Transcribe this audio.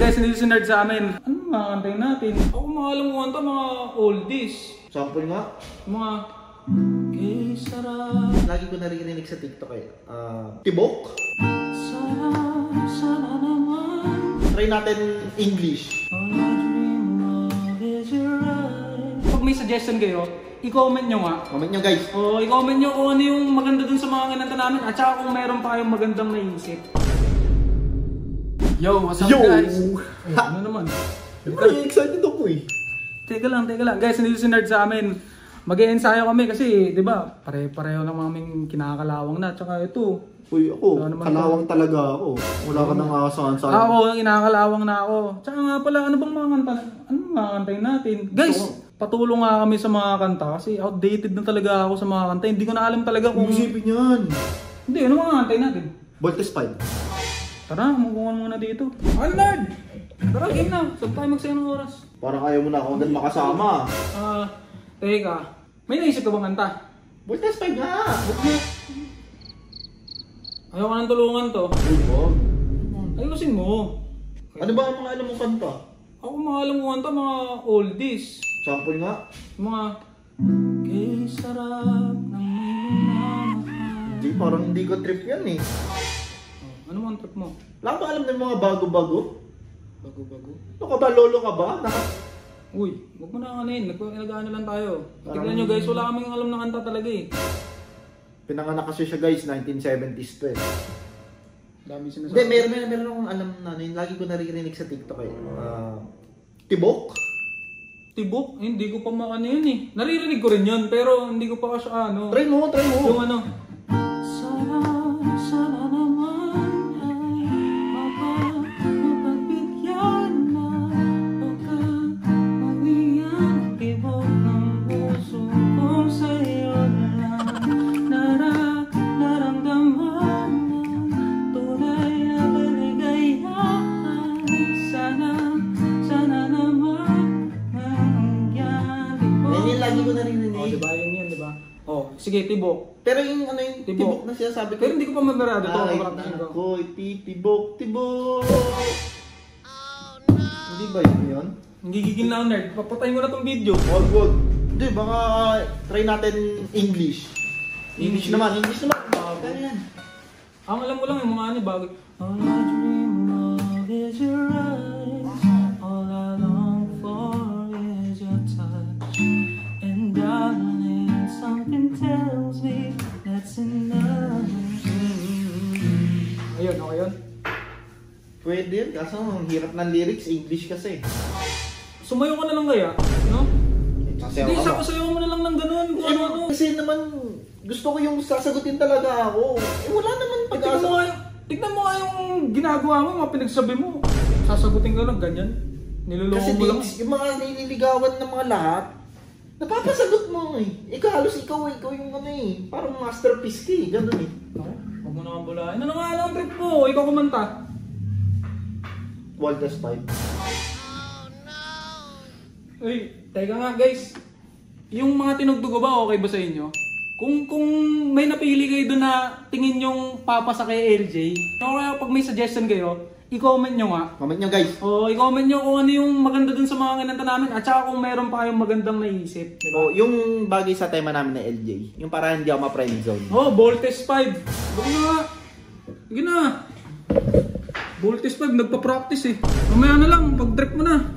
Guys, hindi sinard sa amin. Ano mga kantayin natin? Ako mga alam mo kanta, mga oldies. Sample nga. Mga kay sarap. Lagi ko naririnig sa TikTok eh. Tibok. Sana naman. Try natin English. All I dream of is your eyes. Pag may suggestion kayo, i-comment nyo nga. Comment nyo guys. O, i-comment nyo kung ano yung maganda dun sa mga kinanta namin. At saka kung meron pa kayong magandang naisip. Yo, what's up guys? Ano naman? Excited ako eh. Teka lang. Guys, hindi sinard sa amin. Mag-e-ensayo kami kasi, di ba, pare-pareho lang aming kinakalawang na. Tsaka ito. Uy, ako, kalawang talaga ako. Wala ka nang aasahan sa akin. Ako, kinakalawang na ako. Tsaka nga pala, ano bang mga kanta? Ano mga kantayin natin? Guys, patulong nga kami sa mga kanta kasi outdated na talaga ako sa mga kanta. Hindi ko na alam talaga kung... Isipin yan. Hindi, ano mga kantayin natin? Voltes 5. Tara, mukungan muna dito. Alnard! Tara, game na. Saan tayo magsaya ng oras? Parang ayaw mo na ako din makasama. Teka. May naisip ka bang kanta? Voltes 5 nga! Ayaw ka ng tulungan to. Uy, wag. Ayusin mo. Ano ba ang mga alam mo kanta? Ako mga alam mo kanta, mga oldies. Sample nga. Mga kay sarap ng may minamahal. Hindi, parang hindi ko trip yan eh. Ano mo ang trip mo? Wala ba alam ng mga bago-bago? Bago-bago? Ano ka ba? Lolo ka ba? Uy, huwag mo na kanin. Nag-ano lang tayo. Tignan nyo guys, wala kaming alam na kanta talaga eh. Pinanganak kasi siya guys, 1970s to eh. Dami sinasabi. Hindi, meron akong alam na ano yun. Lagi ko naririnig sa TikTok eh. Tibok? Tibok? Hindi ko pa maano yun eh. Naririnig ko rin yun, pero hindi ko pa kasi ano. Try mo. Yung ano. Sana naman ay mapagbigyan na pagkakawiyang tibok ng puso ko sa'yo na lang naramdaman ng tunay na kaligayahan. Sana naman mangyari po. Yan lagi ko naririnig. Oh, diba? Yan, diba? Oh, sige, tibok. Pero yung ano yung tibok na sinasabi ko. Pero hindi ko pa mabarado ito. Ay, ako, tibok. Oh no! Hindi ba yun? Nagigigil na ako, nerd. Papatayin ko na tong video. Wag. Hindi, baka try natin English. English naman. Kaya yan. Ang alam ko lang yung mga ano bago. All I dream of is your eyes. All I long for is your touch. And darling, something tells me that's enough. Ayun, okay yun? Pwede yun, kaso ang hirap ng lyrics, English kasi. Sumayo ka na lang kaya, no? Hindi, Sasayaw ka ba? sasayaw mo na lang ng ganun. Kung ano. Kasi naman, gusto ko yung sasagutin talaga ako. Wala naman pag-asa. Tignan mo nga yung ginagawa mo, mga pinagsabi mo. Sasagutin ka lang, ganyan. Niloloko Kasi mo lang. yung mga nililigawan ng mga lahat, napapasagot mo eh. Halos ikaw yung ano eh. Parang masterpiece ka eh. Ganun eh. Okay, huwag mo naman bulahin. Ano nga lang ang trip mo? Ikaw kumanta. Voltes 5. Uy, teka nga guys. Yung mga tinugtugo ba, okay ba sa inyo? Kung may napili kayo doon na tingin yung papasa kay LJ, o kaya pag may suggestion kayo, i-comment nyo nga. Comment nyo guys. O, i-comment nyo kung ano yung maganda dun sa mga kinanta namin at saka kung meron pa kayong magandang naisip. Diba? O, yung bagay sa tema namin na LJ, yung para hindi ako ma-friend zone. Oh, Voltes 5. Huwag na nga. Sige na. Voltes 5, nagpa-practice eh. Mamaya na lang, pag-trip mo na.